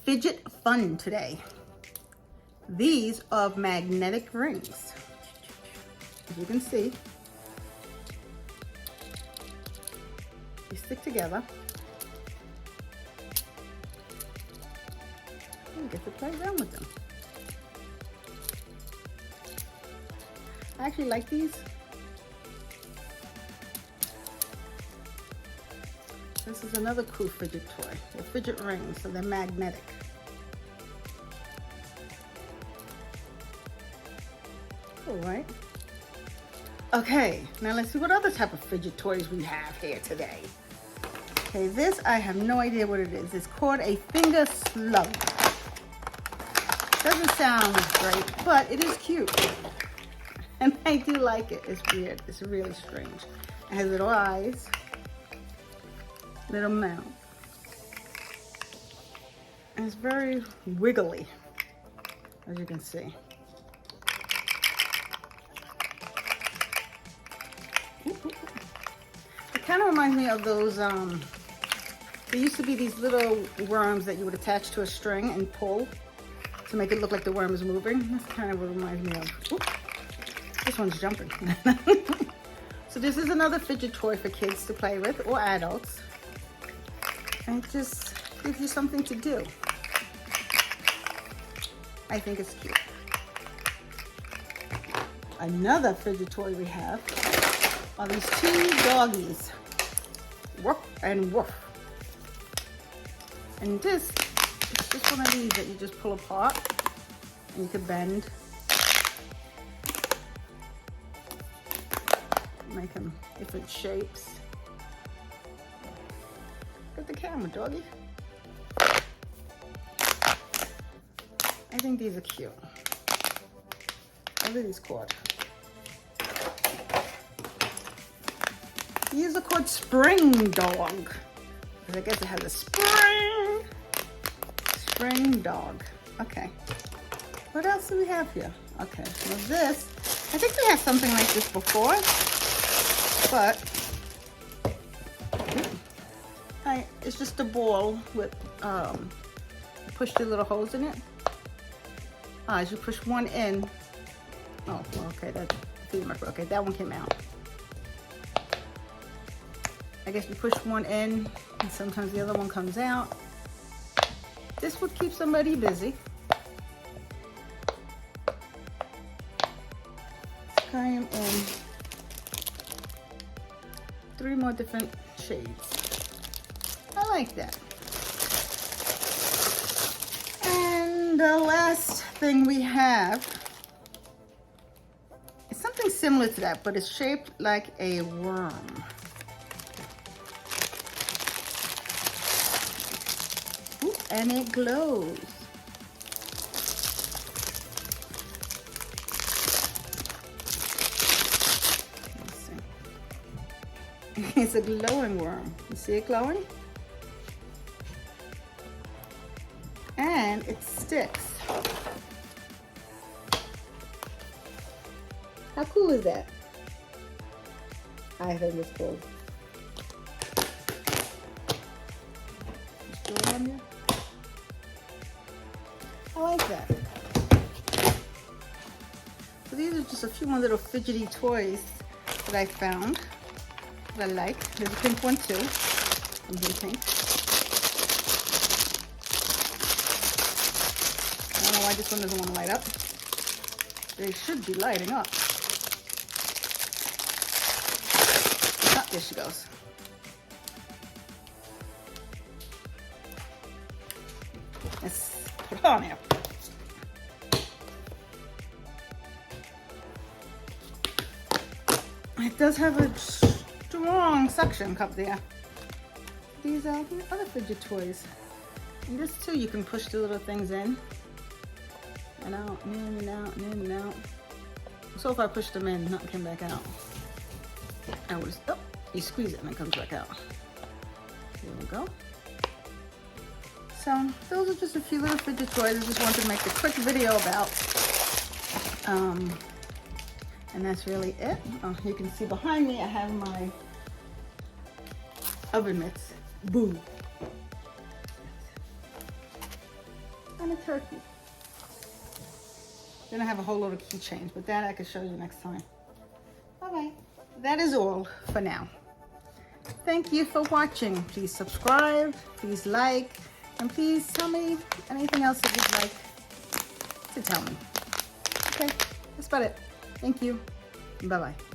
fidget fun today. These are magnetic rings. As you can see, they stick together. You get to play around with them. I actually like these. This is another cool fidget toy. They're fidget rings, so they're magnetic. Cool, right? Okay, now let's see what other type of fidget toys we have here today. Okay, this, I have no idea what it is. It's called a finger slug. Doesn't sound great, but it is cute. And I do like it. It's weird. It's really strange. It has little eyes, little mouth. And it's very wiggly, as you can see. It kind of reminds me of those, there used to be these little worms that you would attach to a string and pull to make it look like the worm is moving. That's kind of what it reminds me of. Ooh, this one's jumping. So this is another fidget toy for kids to play with, or adults. And it just gives you something to do. I think it's cute. Another fidget toy we have are these two doggies, woof and woof. And this, it's just one of these that you just pull apart and you can bend. Make them different shapes. Get the camera, doggy. I think these are cute. What are these called? These are called spring dog. I guess it has a spring dog. Okay. What else do we have here? Okay, so this, I think we had something like this before, but it's just a ball with, push the little holes in it. As you push one in, oh, well, okay, okay, that one came out. I guess you push one in and sometimes the other one comes out. This would keep somebody busy. Kind of in 3 more different shades. I like that. And the last thing we have is something similar to that, but it's shaped like a worm. Ooh, and it glows. It's a glowing worm. You see it glowing? And it sticks. How cool is that? I think it's cool. Just throw it on there. I like that. So these are just a few more little fidgety toys that I found. I like. There's a pink one too. I'm doing pink. I don't know why this one doesn't want to light up. They should be lighting up. Ah, there she goes. Let's put her on here. It does have a strong suction cup there. These are the other fidget toys. And this too, you can push the little things in and out, and in and out, and in and out. So if I push them in, nothing came back out. Oh, you squeeze it and it comes back out. There we go. So those are just a few little fidget toys I just wanted to make a quick video about. And that's really it. Oh, you can see behind me I have my oven mitts. Boo. and a turkey. Then I have a whole load of keychains, but that I can show you next time. Bye-bye. That is all for now. Thank you for watching. Please subscribe, please like, and please tell me anything else that you'd like to tell me. Okay, that's about it. Thank you. Bye-bye.